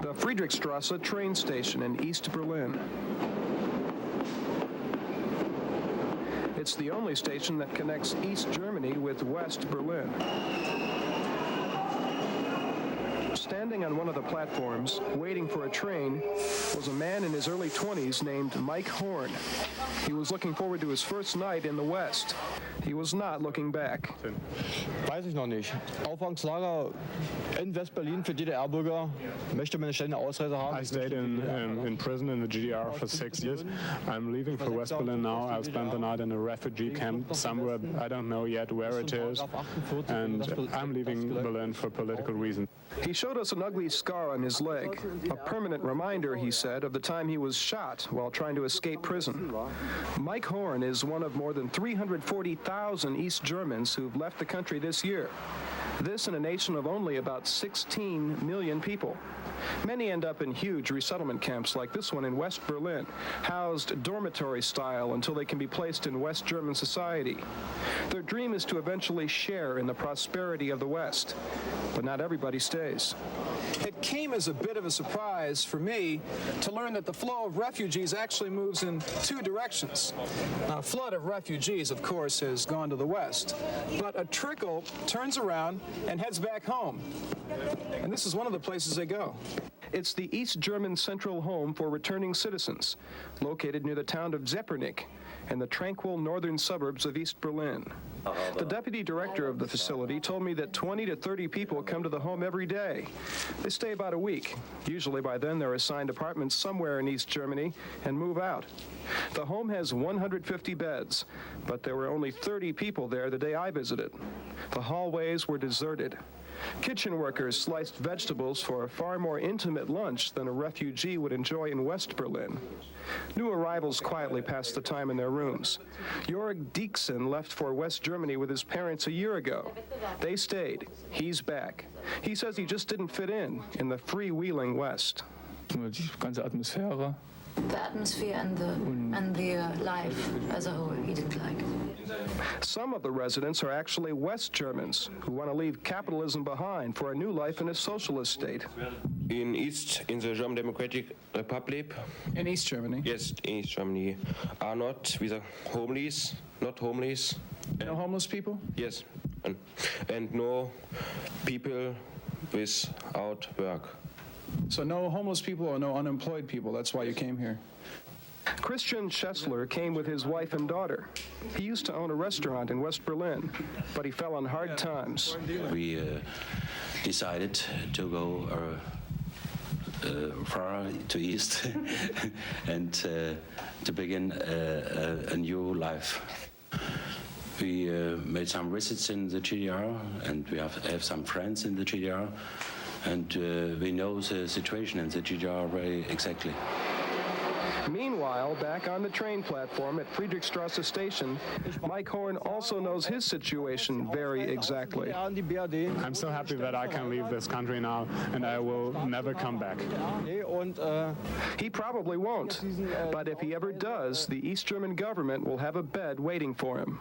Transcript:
the Friedrichstrasse train station in East Berlin. It's the only station that connects East Germany with West Berlin. Standing on one of the platforms, waiting for a train, was a man in his early 20s named Mike Horn. He was looking forward to his first night in the West. He was not looking back. Weiß ich noch nicht. Aufwachslager in West-Berlin für DDR-Bürger. Möchte man eine schnelle Ausreise haben? I stayed in prison in the GDR for 6 years. I'm leaving for West Berlin now. I'll spend the night in a refugee camp somewhere. I don't know yet where it is. And I'm leaving Berlin for political reasons. He showed us an ugly scar on his leg, a permanent reminder, he said, of the time he was shot while trying to escape prison. Mike Horn is one of more than 340,000 East Germans who've left the country this year. This in a nation of only about 16 million people. Many end up in huge resettlement camps like this one in West Berlin, housed dormitory style until they can be placed in West German society. Their dream is to eventually share in the prosperity of the West, but not everybody stays. It came as a bit of a surprise for me to learn that the flow of refugees actually moves in two directions. Now, a flood of refugees, of course, has gone to the West, but a trickle turns around and heads back home. And this is one of the places they go. It's the East German Central Home for Returning Citizens, located near the town of Zepernick in the tranquil northern suburbs of East Berlin. The deputy director of the facility told me that 20 to 30 people come to the home every day. They stay about a week. Usually by then they're assigned apartments somewhere in East Germany and move out. The home has 150 beds, but there were only 30 people there the day I visited. The hallways were deserted. Kitchen workers sliced vegetables for a far more intimate lunch than a refugee would enjoy in West Berlin. New arrivals quietly passed the time in their rooms. JOERG DIECHSEN left for West Germany with his parents a year ago. They stayed. He's back. He says he just didn't fit in the freewheeling West. Die ganze Atmosphäre. The atmosphere and the life as a whole he didn't like. Some of the residents are actually West Germans who want to leave capitalism behind for a new life in a socialist state. In the German Democratic Republic. In East Germany? Yes, in East Germany. Are not homeless, not homeless. No homeless people? Yes, and no people without work. So no homeless people or no unemployed people, that's why you came here. Christian SCHOESSLER came with his wife and daughter. He used to own a restaurant in West Berlin, but he fell on hard times. We decided to go far to East and to begin a new life. We made some visits in the GDR, and we have some friends in the GDR, and we know the situation in the GDR very exactly. Meanwhile, back on the train platform at Friedrichstrasse station, Mike Horn also knows his situation very exactly. I'm so happy that I can leave this country now, and I will never come back. He probably won't, but if he ever does, the East German government will have a bed waiting for him.